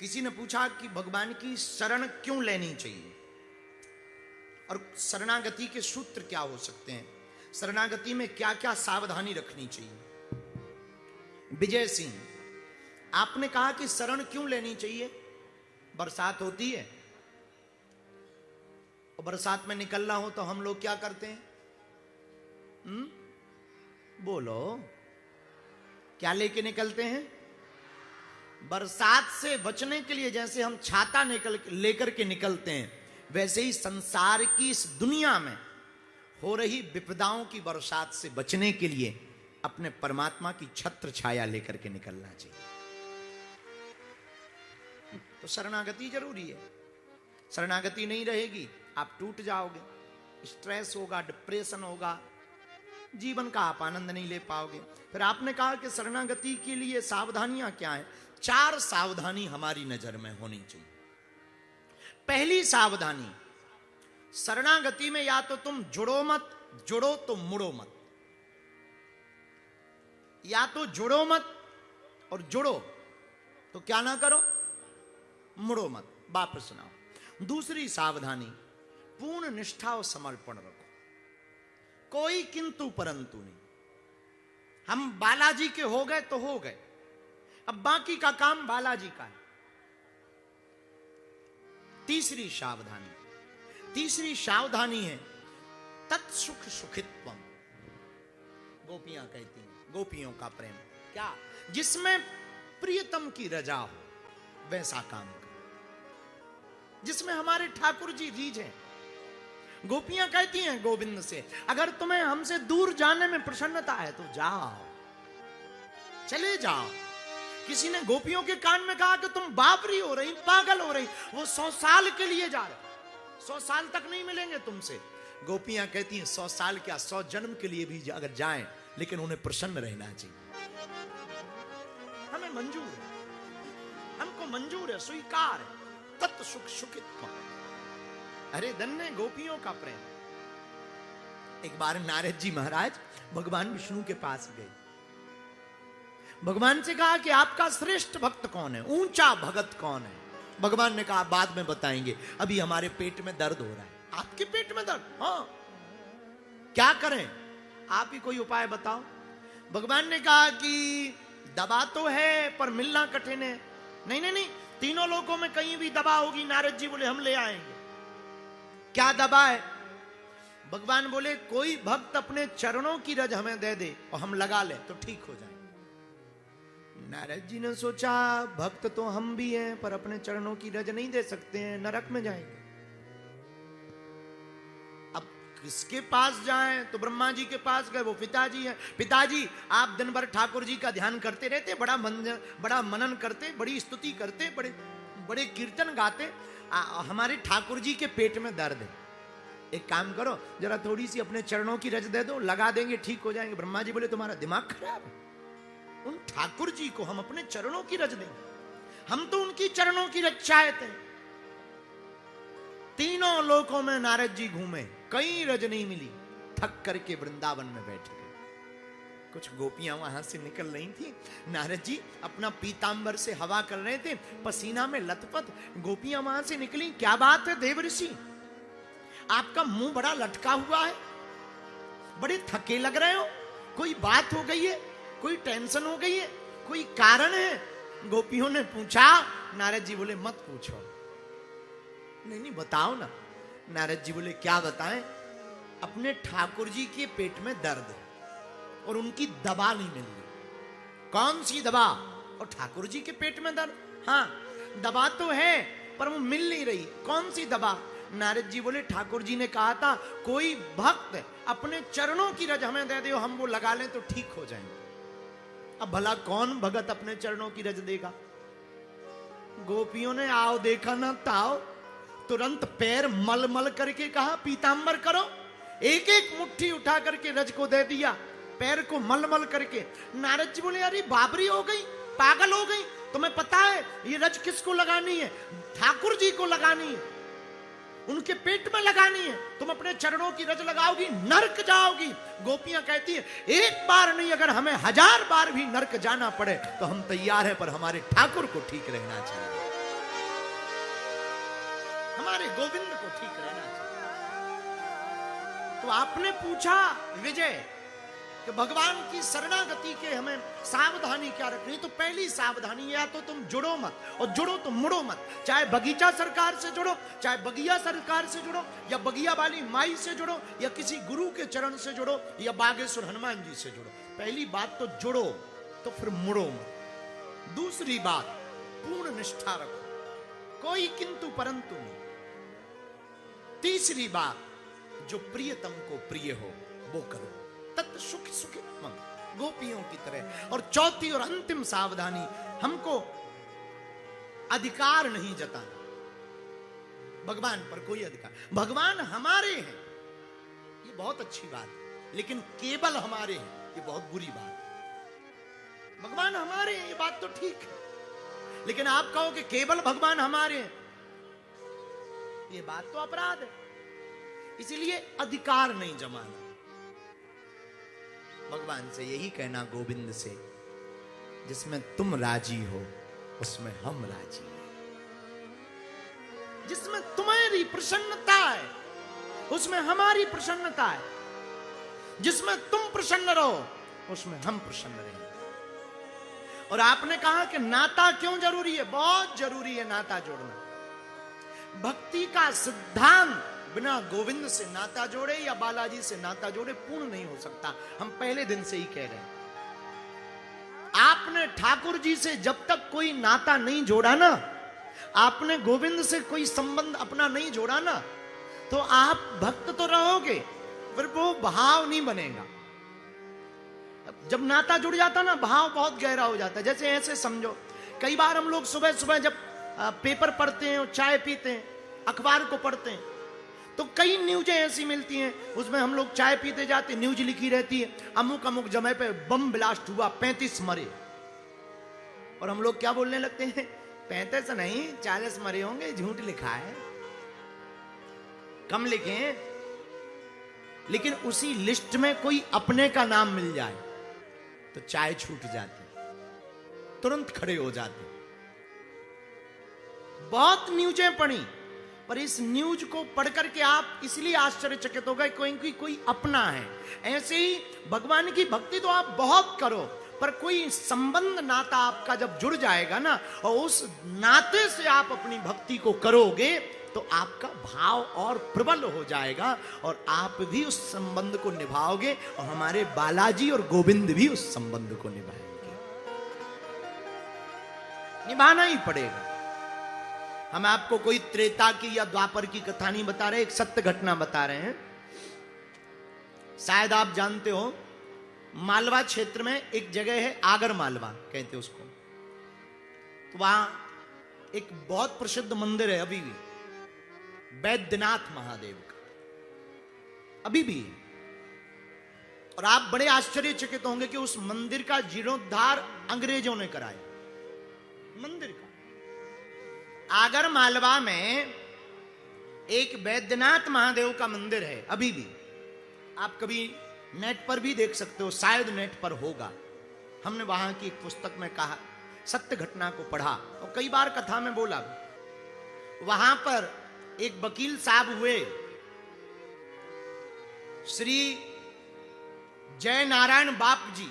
किसी ने पूछा कि भगवान की शरण क्यों लेनी चाहिए और शरणागति के सूत्र क्या हो सकते हैं, शरणागति में क्या क्या सावधानी रखनी चाहिए। विजय सिंह, आपने कहा कि शरण क्यों लेनी चाहिए। बरसात होती है और बरसात में निकलना हो तो हम लोग क्या करते हैं? बोलो, क्या लेके निकलते हैं? बरसात से बचने के लिए जैसे हम छाता लेकर के निकलते हैं, वैसे ही संसार की इस दुनिया में हो रही विपदाओं की बरसात से बचने के लिए अपने परमात्मा की छत्र छाया लेकर के निकलना चाहिए। तो शरणागति जरूरी है। शरणागति नहीं रहेगी आप टूट जाओगे, स्ट्रेस होगा, डिप्रेशन होगा, जीवन का आप आनंद नहीं ले पाओगे। फिर आपने कहा कि शरणागति के लिए सावधानियां क्या है। 4 सावधानी हमारी नजर में होनी चाहिए। पहली सावधानी, शरणागति में या तो तुम जुड़ो मत, जुड़ो तो मुड़ो मत। या तो जुड़ो मत और जुड़ो तो क्या ना करो, मुड़ो मत, वापस ना आओ। दूसरी सावधानी, पूर्ण निष्ठा और समर्पण रखो, कोई किंतु परंतु नहीं। हम बालाजी के हो गए तो हो गए, अब बाकी का काम बालाजी का है। तीसरी सावधानी है तत्सुख सुखित्वम। गोपियां कहती हैं, गोपियों का प्रेम क्या, जिसमें प्रियतम की रजा हो वैसा काम करो, जिसमें हमारे ठाकुर जी रीझें। गोपियां कहती हैं गोविंद से, अगर तुम्हें हमसे दूर जाने में प्रसन्नता है तो जाओ, चले जाओ। किसी ने गोपियों के कान में कहा कि तुम बावरी हो रही, पागल हो रही, वो 100 साल के लिए जा रहे, 100 साल तक नहीं मिलेंगे तुमसे। गोपियां कहती हैं 100 साल क्या, 100 जन्म के लिए भी अगर जाएं, लेकिन उन्हें प्रसन्न रहना चाहिए। हमें मंजूर है, हमको मंजूर है, स्वीकार है, तत् सुख सुखित्व। अरे धन्य गोपियों का प्रेम। एक बार नारद जी महाराज भगवान विष्णु के पास गए, भगवान से कहा कि आपका श्रेष्ठ भक्त कौन है, ऊंचा भगत कौन है। भगवान ने कहा बाद में बताएंगे, अभी हमारे पेट में दर्द हो रहा है। आपके पेट में दर्द? हाँ, क्या करें, आप ही कोई उपाय बताओ। भगवान ने कहा कि दवा तो है पर मिलना कठिन है। नहीं नहीं नहीं, तीनों लोगों में कहीं भी दवा होगी। नारद जी बोले हम ले आएंगे। क्या दवा है? भगवान बोले कोई भक्त अपने चरणों की रज हमें दे दे और हम लगा ले तो ठीक हो जाए। नारद जी ने सोचा भक्त तो हम भी हैं पर अपने चरणों की रज नहीं दे सकते हैं, नरक में जाएंगे। अब किसके पास जाएं? तो ब्रह्मा जी के पास गए, वो पिताजी हैं। पिताजी आप दिन भर ठाकुर जी का ध्यान करते रहते, बड़ा मनन करते, बड़ी स्तुति करते, बड़े बड़े कीर्तन गाते, हमारे ठाकुर जी के पेट में दर्द है, एक काम करो जरा थोड़ी सी अपने चरणों की रज दे दो, लगा देंगे ठीक हो जाएंगे। ब्रह्मा जी बोले तुम्हारा दिमाग खराब है, उन ठाकुर जी को हम अपने चरणों की रज देंगे? हम तो उनकी चरणों की रज चाहते हैं। तीनों लोकों में नारद जी घूमे, कहीं रज नहीं मिली, थक करके वृंदावन में बैठ गए। कुछ गोपियां वहां से निकल रही थी, नारद जी अपना पीतांबर से हवा कर रहे थे, पसीना में लथपथ। गोपियां वहां से निकली, क्या बात है देवर्षि, आपका मुंह बड़ा लटका हुआ है, बड़े थके लग रहे हो, कोई बात हो गई है, कोई टेंशन हो गई है, कोई कारण है? गोपियों ने पूछा। नारद जी बोले मत पूछो। नहीं नहीं बताओ ना। नारद जी बोले क्या बताएं, अपने ठाकुर जी के पेट में दर्द है और उनकी दवा नहीं मिल रही। कौन सी दवा? और ठाकुर जी के पेट में दर्द? हाँ दवा तो है पर वो मिल नहीं रही। कौन सी दवा? नारद जी बोले ठाकुर जी ने कहा था कोई भक्त अपने चरणों की रज हमें दे दो, हम वो लगा लें तो ठीक हो जाएंगे। अब भला कौन भगत अपने चरणों की रज देगा? गोपियों ने आओ देखा ना ताओ, तुरंत पैर मल मल करके कहा पीतांबर करो, एक एक मुट्ठी उठा करके रज को दे दिया, पैर को मल मल करके। नारद जी बोले अरे बाबरी हो गई, पागल हो गई, तुम्हें पता है ये रज किसको लगानी है? ठाकुर जी को लगानी है, उनके पेट में लगानी है। तुम अपने चरणों की रज लगाओगी नरक जाओगी। गोपियां कहती हैं एक बार नहीं, अगर हमें 1000 बार भी नरक जाना पड़े तो हम तैयार हैं, पर हमारे ठाकुर को ठीक रहना चाहिए। हमारे गोविंद को ठीक रहना चाहिए। तो आपने पूछा विजय कि भगवान की शरणागति के हमें सावधानी क्या रखनी, तो पहली सावधानी या तो तुम जुड़ो मत, और जुड़ो तो मुड़ो मत। चाहे बगीचा सरकार से जुड़ो, चाहे बगिया सरकार से जुड़ो, या बगिया वाली माई से जुड़ो, या किसी गुरु के चरण से जुड़ो, या बागेश्वर हनुमान जी से जुड़ो। पहली बात तो जुड़ो, तो फिर मुड़ो मत। दूसरी बात, पूर्ण निष्ठा रखो, कोई किंतु परंतु नहीं। तीसरी बात, जो प्रियतम को प्रिय हो वो करो, तत् सुख सुख मंग, गोपियों की तरह। और चौथी और अंतिम सावधानी, हमको अधिकार नहीं जताना भगवान पर, कोई अधिकार। भगवान हमारे हैं, ये बहुत अच्छी बात है, लेकिन केवल हमारे हैं, ये बहुत बुरी बात है। भगवान हमारे हैं, ये बात तो ठीक है, लेकिन आप कहो कि केवल भगवान हमारे हैं, ये बात तो अपराध है। इसीलिए अधिकार नहीं जमाना। भगवान से यही कहना, गोविंद से, जिसमें तुम राजी हो उसमें हम राजी हैं, जिसमें तुम्हारी प्रसन्नता है उसमें हमारी प्रसन्नता है, जिसमें तुम प्रसन्न रहो उसमें हम प्रसन्न रहेंगे। और आपने कहा कि नाता क्यों जरूरी है? बहुत जरूरी है नाता जोड़ना। भक्ति का सिद्धांत बिना गोविंद से नाता जोड़े या बालाजी से नाता जोड़े पूर्ण नहीं हो सकता। हम पहले दिन से ही कह रहे हैं, आपने ठाकुर जी से जब तक कोई नाता नहीं जोड़ा ना, आपने गोविंद से कोई संबंध अपना नहीं जोड़ा ना, तो आप भक्त तो रहोगे, फिर वो भाव नहीं बनेगा। जब नाता जुड़ जाता ना, भाव बहुत गहरा हो जाता है। जैसे ऐसे समझो, कई बार हम लोग सुबह सुबह जब पेपर पढ़ते हैं और चाय पीते हैं, अखबार को पढ़ते हैं, तो कई न्यूज़ें ऐसी मिलती हैं, उसमें हम लोग चाय पीते जाते, न्यूज लिखी रहती है, अमुक अमुक जगह पे बम ब्लास्ट हुआ, 35 मरे। और हम लोग क्या बोलने लगते हैं? 35 नहीं 40 मरे होंगे, झूठ लिखा है, कम लिखे। लेकिन उसी लिस्ट में कोई अपने का नाम मिल जाए तो चाय छूट जाती, तुरंत खड़े हो जाते। बहुत न्यूज़ें पढ़ी, पर इस न्यूज को पढ़ करके आप इसलिए आश्चर्यचकित हो गए कोई अपना है। ऐसे ही भगवान की भक्ति तो आप बहुत करो, पर कोई संबंध नाता आपका जब जुड़ जाएगा ना, और उस नाते से आप अपनी भक्ति को करोगे, तो आपका भाव और प्रबल हो जाएगा, और आप भी उस संबंध को निभाओगे, और हमारे बालाजी और गोविंद भी उस संबंध को निभाएंगे। निभाना ही पड़ेगा। हम आपको कोई त्रेता की या द्वापर की कथा नहीं बता रहे, एक सत्य घटना बता रहे हैं। शायद आप जानते हो, मालवा क्षेत्र में एक जगह है, आगर मालवा कहते हैं उसको। तो वहां एक बहुत प्रसिद्ध मंदिर है अभी भी, बैद्यनाथ महादेव का, अभी भी है। और आप बड़े आश्चर्यचकित होंगे कि उस मंदिर का जीर्णोद्धार अंग्रेजों ने कराया। मंदिर का आगर मालवा में एक बैद्यनाथ महादेव का मंदिर है अभी भी। आप कभी नेट पर भी देख सकते हो, शायद नेट पर होगा। हमने वहां की एक पुस्तक में कहा, सत्य घटना को पढ़ा और कई बार कथा में बोला। वहां पर एक वकील साहब हुए, श्री जय नारायण बाप जी,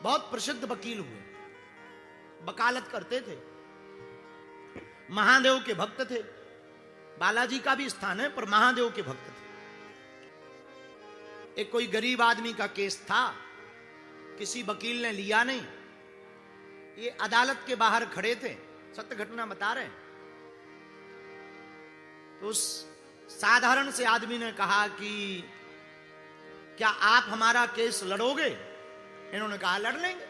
बहुत प्रसिद्ध वकील हुए, वकालत करते थे, महादेव के भक्त थे। बालाजी का भी स्थान है, पर महादेव के भक्त थे। एक कोई गरीब आदमी का केस था, किसी वकील ने लिया नहीं, ये अदालत के बाहर खड़े थे, सत्य घटना बता रहे हैं। तो उस साधारण से आदमी ने कहा कि क्या आप हमारा केस लड़ोगे? इन्होंने कहा लड़ लेंगे।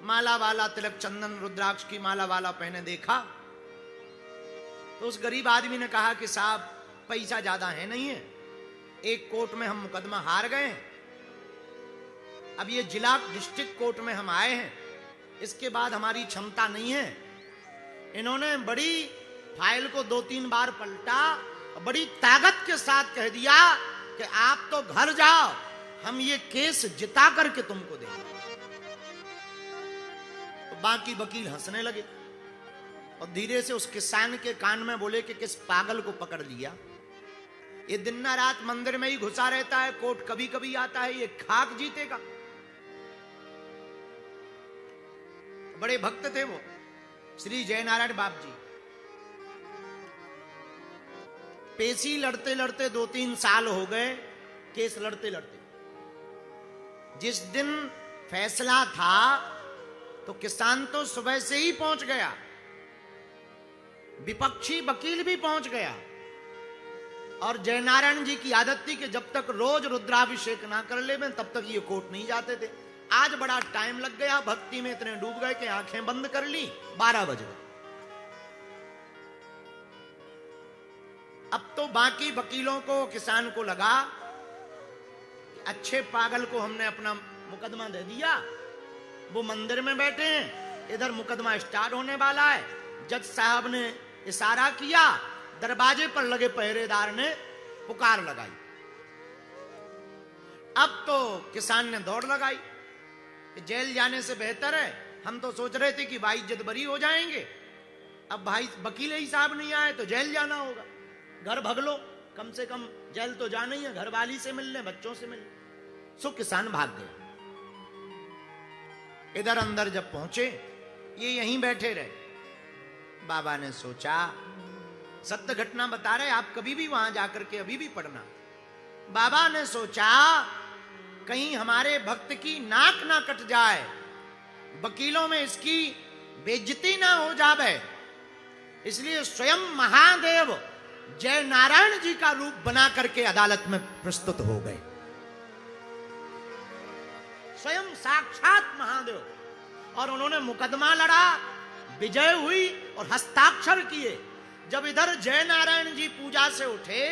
माला वाला, तिलक चंदन रुद्राक्ष की माला वाला पहने देखा, तो उस गरीब आदमी ने कहा कि साहब पैसा ज्यादा है नहीं है, एक कोर्ट में हम मुकदमा हार गए हैं, अब ये जिला डिस्ट्रिक्ट कोर्ट में हम आए हैं, इसके बाद हमारी क्षमता नहीं है। इन्होंने बड़ी फाइल को 2-3 बार पलटा, बड़ी ताकत के साथ कह दिया कि आप तो घर जाओ, हम ये केस जिता करके तुमको देंगे। तो बाकी वकील हंसने लगे, और धीरे से उस किसान के कान में बोले कि किस पागल को पकड़ लिया, ये दिन ना रात मंदिर में ही घुसा रहता है, कोर्ट कभी कभी आता है, ये खाक जीतेगा। बड़े भक्त थे वो श्री जयनारायण बाप जी। पेशी लड़ते लड़ते 2-3 साल हो गए, केस लड़ते लड़ते। जिस दिन फैसला था तो किसान तो सुबह से ही पहुंच गया, विपक्षी वकील भी पहुंच गया, और जयनारायण जी की आदत थी कि जब तक रोज रुद्राभिषेक ना कर ले तब तक ये कोर्ट नहीं जाते थे। आज बड़ा टाइम लग गया, भक्ति में इतने डूब गए कि आंखें बंद कर ली, 12 बज गए। अब तो बाकी वकीलों को, किसान को लगा कि अच्छे पागल को हमने अपना मुकदमा दे दिया, वो मंदिर में बैठे हैं, इधर मुकदमा स्टार्ट होने वाला है। जज साहब ने इशारा किया, दरवाजे पर लगे पहरेदार ने पुकार लगाई। अब तो किसान ने दौड़ लगाई कि जेल जाने से बेहतर है, हम तो सोच रहे थे कि भाई इज्जत बरी हो जाएंगे, अब भाई वकील ही साहब नहीं आए तो जेल जाना होगा, घर भग लो, कम से कम जेल तो जाना ही है, घर वाली से मिलने, बच्चों से मिलने। सो किसान भाग गया। इधर अंदर जब पहुंचे, ये यहीं बैठे रहे। बाबा ने सोचा, सत्य घटना बता रहे, आप कभी भी वहां जाकर के अभी भी पढ़ना। बाबा ने सोचा कहीं हमारे भक्त की नाक ना कट जाए, वकीलों में इसकी बेइज्जती ना हो जावे, इसलिए स्वयं महादेव जय नारायण जी का रूप बना करके अदालत में प्रस्तुत हो गए। स्वयं साक्षात महादेव, और उन्होंने मुकदमा लड़ा, विजय हुई और हस्ताक्षर किए। जब इधर जय नारायण जी पूजा से उठे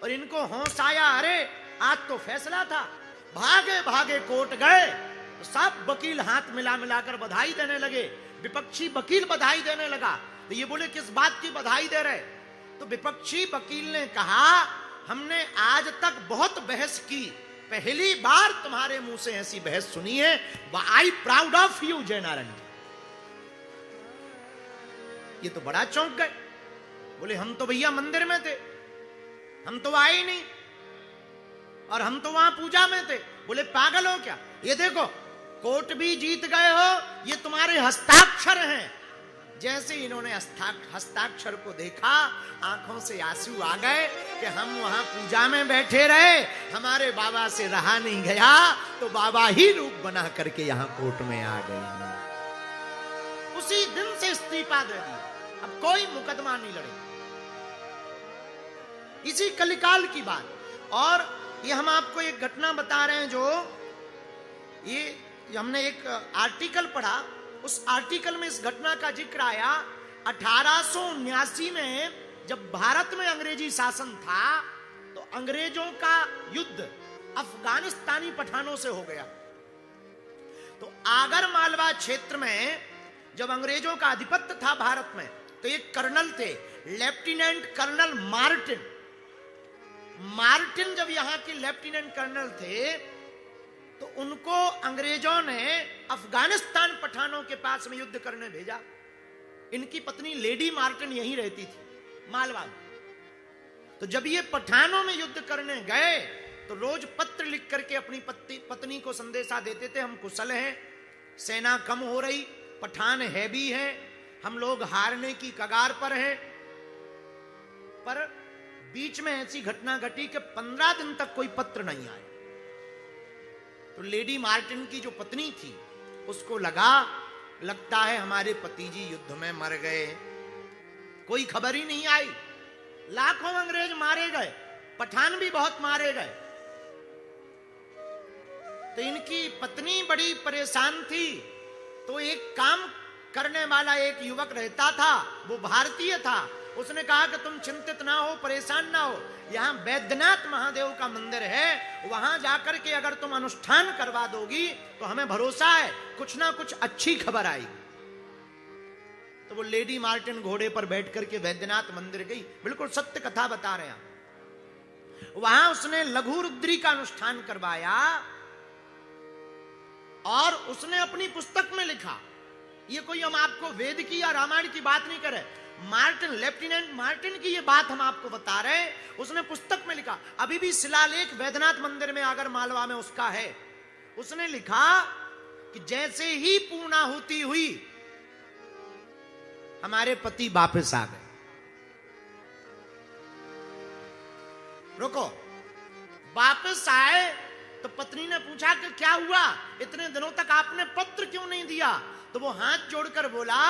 और इनको होश आया, अरे आज तो फैसला था, भागे भागे कोर्ट गए, तो सब वकील हाथ मिला मिलाकर बधाई देने लगे। विपक्षी वकील बधाई देने लगा, तो ये बोले किस बात की बधाई दे रहे? तो विपक्षी वकील ने कहा, हमने आज तक बहुत बहस की, पहली बार तुम्हारे मुंह से ऐसी बहस सुनी है, आई प्राउड ऑफ यू जय नारायण जी। ये तो बड़ा चौंक गए, बोले हम तो भैया मंदिर में थे, हम तो आए ही नहीं, और हम तो वहां पूजा में थे। बोले पागल हो क्या, ये देखो कोर्ट भी जीत गए हो, ये तुम्हारे हस्ताक्षर हैं। जैसे इन्होंने हस्ताक्षर को देखा, आंखों से आंसू आ गए कि हम वहां पूजा में बैठे रहे, हमारे बाबा से रहा नहीं गया, तो बाबा ही रूप बना करके यहां कोर्ट में आ गए। उसी दिन से इस्तीफा दे दिया, अब कोई मुकदमा नहीं लड़े। इसी कलिकाल की बात। और ये हम आपको एक घटना बता रहे हैं, जो ये हमने एक आर्टिकल पढ़ा, उस आर्टिकल में इस घटना का जिक्र आया। 1879 में जब भारत में अंग्रेजी शासन था, तो अंग्रेजों का युद्ध अफगानिस्तानी पठानों से हो गया। तो आगर मालवा क्षेत्र में जब अंग्रेजों का आधिपत्य था भारत में, तो एक कर्नल थे, लेफ्टिनेंट कर्नल मार्टिन। मार्टिन जब यहां के लेफ्टिनेंट कर्नल थे, तो उनको अंग्रेजों ने अफगानिस्तान पठानों के पास में युद्ध करने भेजा। इनकी पत्नी लेडी मार्टिन यहीं रहती थी, मालवा में। तो जब ये पठानों में युद्ध करने गए, तो रोज पत्र लिख करके अपनी पत्नी को संदेशा देते थे, हम कुशल हैं, सेना कम हो रही, पठान हैवी हैं, हम लोग हारने की कगार पर हैं। पर बीच में ऐसी घटना घटी कि 15 दिन तक कोई पत्र नहीं आया। तो लेडी मार्टिन की जो पत्नी थी, उसको लगता है हमारे पति जी युद्ध में मर गए, कोई खबर ही नहीं आई। लाखों अंग्रेज मारे गए, पठान भी बहुत मारे गए। तो इनकी पत्नी बड़ी परेशान थी। तो एक काम करने वाला एक युवक रहता था, वो भारतीय था। उसने कहा कि तुम चिंतित ना हो, परेशान ना हो, यहां वैद्यनाथ महादेव का मंदिर है, वहां जाकर के अगर तुम अनुष्ठान करवा दोगी तो हमें भरोसा है कुछ ना कुछ अच्छी खबर आएगी। तो वो लेडी मार्टिन घोड़े पर बैठ करके वैद्यनाथ मंदिर गई। बिल्कुल सत्य कथा बता रहे हैं। वहां उसने लघु रुद्री का अनुष्ठान करवाया, और उसने अपनी पुस्तक में लिखा ये कोई हम आपको वेद की या रामायण की बात नहीं कर रहे, मार्टिन, लेफ्टिनेंट मार्टिन की ये बात हम आपको बता रहे हैं। उसने पुस्तक में लिखा, अभी भी शिलालेख वैद्यनाथ मंदिर में आगर मालवा में उसका है। उसने लिखा कि जैसे ही पूर्णाहुति हुई हमारे पति वापस आ गए। रुको, वापस आए तो पत्नी ने पूछा कि क्या हुआ, इतने दिनों तक आपने पत्र क्यों नहीं दिया? तो वो हाथ जोड़कर बोला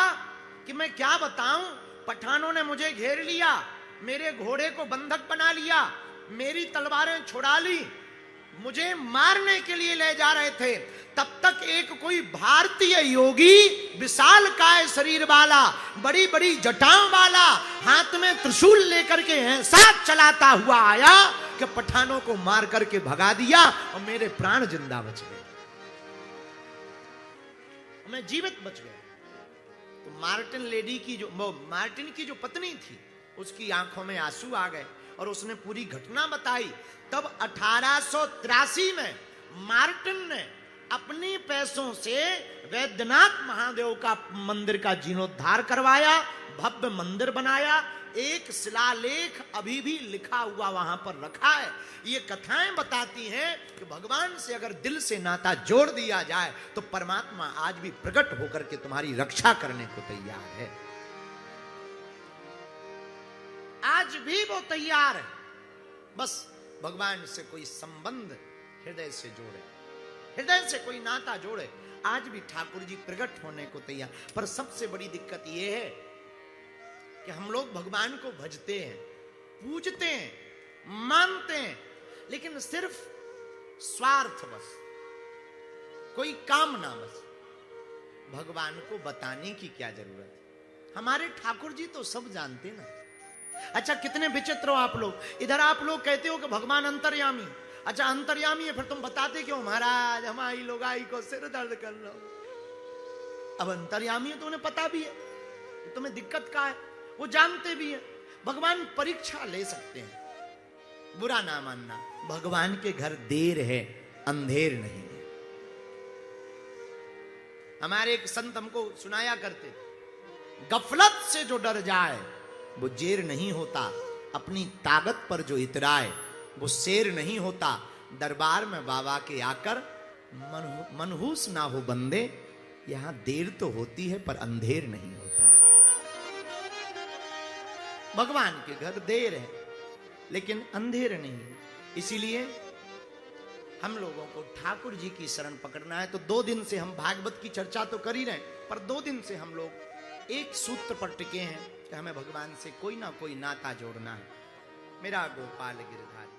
कि मैं क्या बताऊं, पठानों ने मुझे घेर लिया, मेरे घोड़े को बंधक बना लिया, मेरी तलवारें छुड़ा ली, मुझे मारने के लिए ले जा रहे थे। तब तक एक कोई भारतीय योगी, विशाल काय शरीर वाला, बड़ी बड़ी जटाओं वाला, हाथ में त्रिशूल लेकर के ऐसा चलाता हुआ आया कि पठानों को मार करके भगा दिया और मेरे प्राण जिंदा बच गए, मैं जीवित बच गया। तो मार्टिन की जो पत्नी थी, उसकी आंखों में आंसू आ गए और उसने पूरी घटना बताई। तब 1883 में मार्टिन ने अपने पैसों से वैद्यनाथ महादेव का मंदिर का जीर्णोद्धार करवाया, भव्य मंदिर बनाया। एक शिलालेख अभी भी लिखा हुआ वहां पर रखा है। ये कथाएं बताती हैं कि भगवान से अगर दिल से नाता जोड़ दिया जाए तो परमात्मा आज भी प्रकट होकर के तुम्हारी रक्षा करने को तैयार है। आज भी वो तैयार है, बस भगवान से कोई संबंध हृदय से जोड़े, हृदय से कोई नाता जोड़े। आज भी ठाकुर जी प्रकट होने को तैयार। पर सबसे बड़ी दिक्कत यह है कि हम लोग भगवान को भजते हैं, पूजते हैं, मानते हैं, लेकिन सिर्फ स्वार्थ बस, कोई कामना बस। भगवान को बताने की क्या जरूरत है? हमारे ठाकुर जी तो सब जानते ना। अच्छा, कितने विचित्र हो आप लोग। इधर आप लोग कहते हो कि भगवान अंतर्यामी। अच्छा, अंतर्यामी है, फिर तुम बताते क्यों महाराज हमारी लोगाई को सिर दर्द कर लो। अब अंतर्यामी है तो उन्हें पता भी है तुम्हें दिक्कत का है, वो जानते भी हैं। भगवान परीक्षा ले सकते हैं, बुरा ना मानना। भगवान के घर देर है, अंधेर नहीं है। हमारे एक संत हमको सुनाया करते, गफलत से जो डर जाए वो जेर नहीं होता, अपनी ताकत पर जो इतराए वो शेर नहीं होता। दरबार में बाबा के आकर मनहूस ना हो बंदे, यहां देर तो होती है पर अंधेर नहीं होता। भगवान के घर देर है लेकिन अंधेर नहीं है। इसीलिए हम लोगों को ठाकुर जी की शरण पकड़ना है। तो 2 दिन से हम भागवत की चर्चा तो कर ही रहे, पर 2 दिन से हम लोग एक सूत्र पर टिके हैं कि हमें भगवान से कोई ना कोई नाता जोड़ना है। मेरा गोपाल गिरधारी।